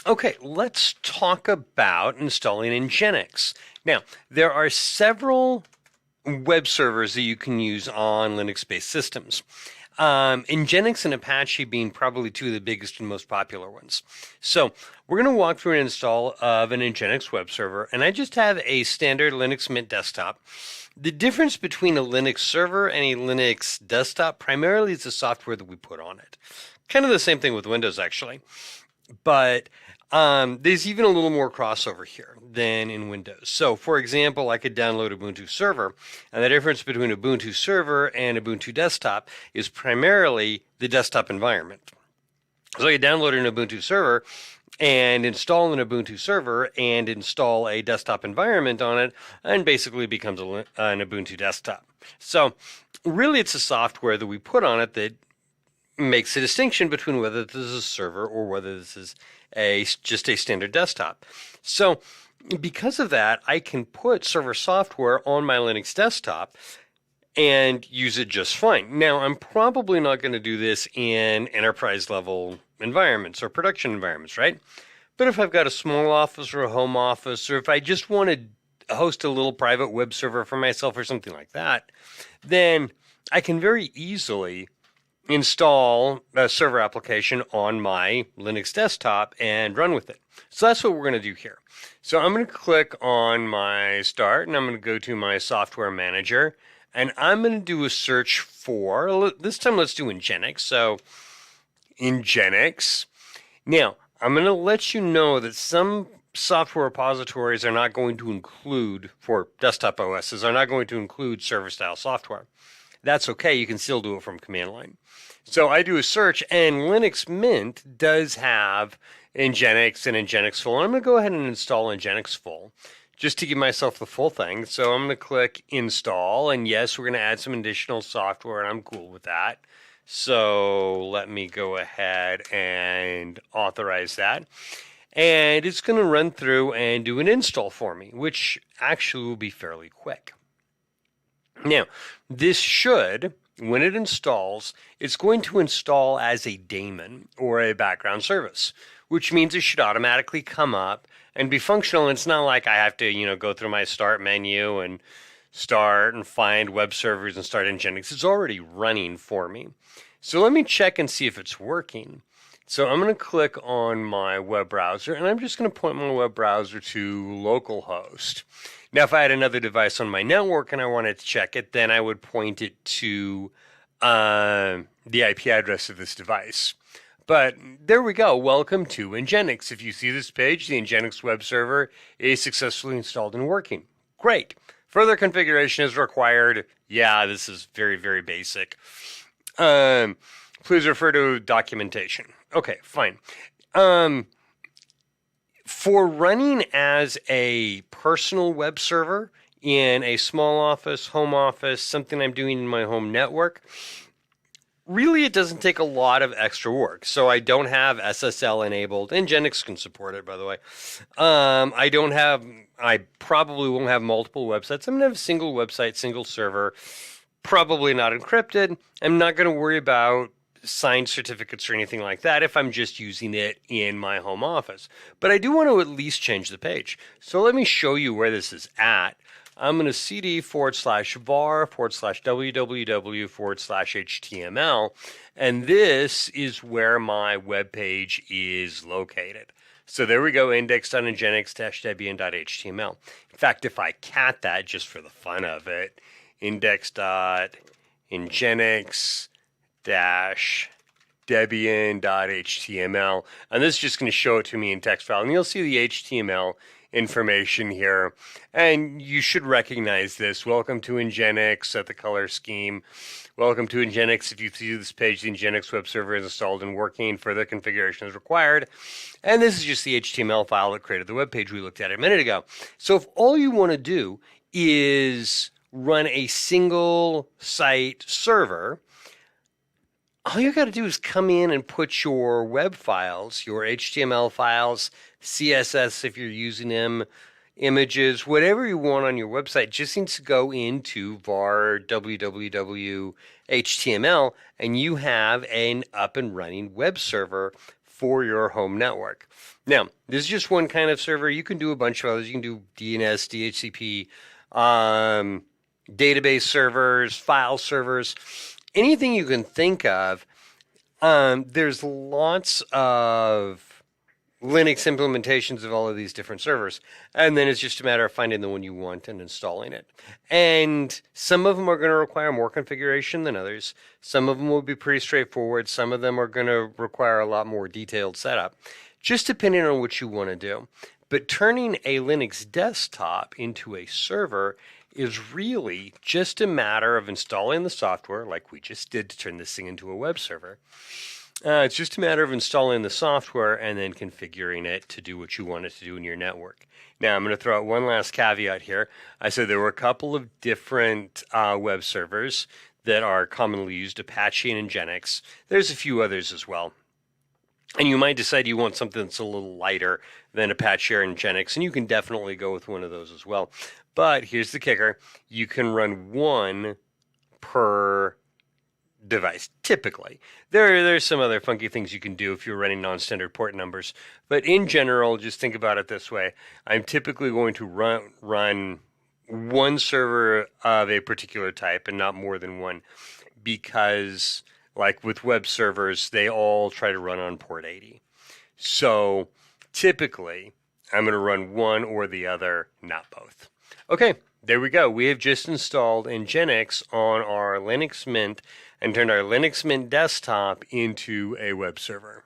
Okay, let's talk about installing Nginx. Now, there are several web servers that you can use on Linux-based systems. Nginx and Apache being probably two of the biggest and most popular ones. So we're going to walk through an install of an Nginx web server, and I just have a standard Linux Mint desktop. The difference between a Linux server and a Linux desktop primarily is the software that we put on it. Kind of the same thing with Windows, actually. But there's even a little more crossover here than in Windows. So, for example, I could download Ubuntu Server, and the difference between Ubuntu Server and Ubuntu Desktop is primarily the desktop environment. So you download an Ubuntu Server and install an Ubuntu Server and install a desktop environment on it, and basically becomes an Ubuntu desktop. So, really, it's the software that we put on it that makes a distinction between whether this is a server or whether this is just a standard desktop. So because of that, I can put server software on my Linux desktop and use it just fine. Now, I'm probably not going to do this in enterprise level environments or production environments, right? But if I've got a small office or a home office, or if I just want to host a little private web server for myself or something like that, then I can very easily install a server application on my Linux desktop and run with it. So that's what we're going to do here. So I'm going to click on my start, and I'm going to go to my software manager, and I'm going to do a search for, this time let's do Nginx. So Nginx. Now, I'm going to let you know that some software repositories are not going to include, for desktop OSs, are not going to include server-style software. That's okay. You can still do it from command line. So I do a search, and Linux Mint does have Nginx and Nginx Full. And I'm going to go ahead and install Nginx Full just to give myself the full thing. So I'm going to click Install, and yes, we're going to add some additional software, and I'm cool with that. So let me go ahead and authorize that. And it's going to run through and do an install for me, which actually will be fairly quick. Now, this should, when it installs, it's going to install as a daemon or a background service, which means it should automatically come up and be functional. And it's not like I have to, go through my start menu and start and find web servers and start Nginx. It's already running for me. So let me check and see if it's working. So I'm going to click on my web browser, and I'm just going to point my web browser to localhost. Now, if I had another device on my network and I wanted to check it, then I would point it to the IP address of this device. But there we go. Welcome to Nginx. If you see this page, the Nginx web server is successfully installed and working. Great. Further configuration is required. Yeah, this is very, very basic. Please refer to documentation. Okay, fine. For running as a personal web server in a small office, home office, something I'm doing in my home network, really it doesn't take a lot of extra work. So I don't have SSL enabled, and Nginx can support it, by the way. I probably won't have multiple websites. I'm going to have a single website, single server, probably not encrypted. I'm not going to worry about signed certificates or anything like that if I'm just using it in my home office. But I do want to at least change the page. So let me show you where this is at. I'm going to cd/var/www/html, and this is where my web page is located. So there we go, index.nginx-debian.html. In fact, if I cat that just for the fun of it, index.nginx-debian.html, and this is just going to show it to me in text file, and you'll see the HTML information here, and you should recognize this. Welcome to Nginx, set the color scheme. Welcome to Nginx. If you see this page, the Nginx web server is installed and working. Further configuration is required. And this is just the HTML file that created the web page we looked at a minute ago. So if all you want to do is run a single site server, all you got to do is come in and put your web files, your HTML files, CSS if you're using them, images, whatever you want on your website, just needs to go into var www HTML, and you have an up and running web server for your home network. Now, this is just one kind of server. You can do a bunch of others. You can do DNS, DHCP, database servers, file servers, anything you can think of. There's lots of Linux implementations of all of these different servers. And then it's just a matter of finding the one you want and installing it. And some of them are going to require more configuration than others. Some of them will be pretty straightforward. Some of them are going to require a lot more detailed setup, just depending on what you want to do. But turning a Linux desktop into a server is really just a matter of installing the software, like we just did to turn this thing into a web server. It's just a matter of installing the software and then configuring it to do what you want it to do in your network. Now, I'm going to throw out one last caveat here. I said there were a couple of different web servers that are commonly used, Apache and Nginx. There's a few others as well. And you might decide you want something that's a little lighter than Apache or Nginx, and you can definitely go with one of those as well. But here's the kicker. You can run one per device, typically. There's some other funky things you can do if you're running non-standard port numbers. But in general, just think about it this way. I'm typically going to run one server of a particular type and not more than one, because like with web servers, they all try to run on port 80. So typically, I'm going to run one or the other, not both. Okay, there we go. We have just installed Nginx on our Linux Mint and turned our Linux Mint desktop into a web server.